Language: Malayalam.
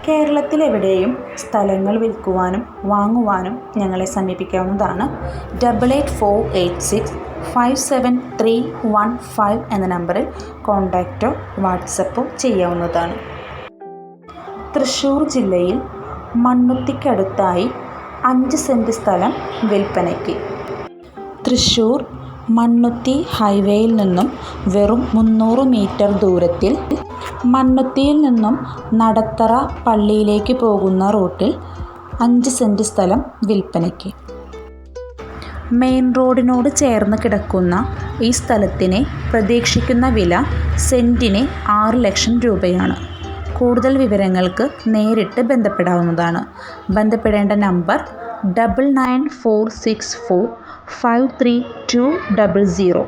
കേരളത്തിലെവിടെയും സ്ഥലങ്ങൾ വിൽക്കുവാനും വാങ്ങുവാനും ഞങ്ങളെ സമീപിക്കാവുന്നതാണ്. 8848657315 എന്ന നമ്പറിൽ കോൺടാക്റ്റോ വാട്സപ്പോ ചെയ്യാവുന്നതാണ്. തൃശ്ശൂർ ജില്ലയിൽ മണ്ണുത്തിക്കടുത്തായി 5 സെൻറ് സ്ഥലം വിൽപ്പനയ്ക്ക്. തൃശ്ശൂർ മണ്ണുത്തി ഹൈവേയിൽ നിന്നും വെറും 300 മീറ്റർ ദൂരത്തിൽ, മണ്ണുത്തിയിൽ നിന്നും നടത്തറ പള്ളിയിലേക്ക് പോകുന്ന റൂട്ടിൽ 5 സെൻറ് സ്ഥലം വിൽപ്പനയ്ക്ക്. മെയിൻ റോഡിനോട് ചേർന്ന് കിടക്കുന്ന ഈ സ്ഥലത്തിന് പ്രതീക്ഷിക്കുന്ന വില സെൻറ്റിന് 6 ലക്ഷം രൂപയാണ്. കൂടുതൽ വിവരങ്ങൾക്ക് നേരിട്ട് ബന്ധപ്പെടാവുന്നതാണ്. ബന്ധപ്പെടേണ്ട നമ്പർ 9946453200.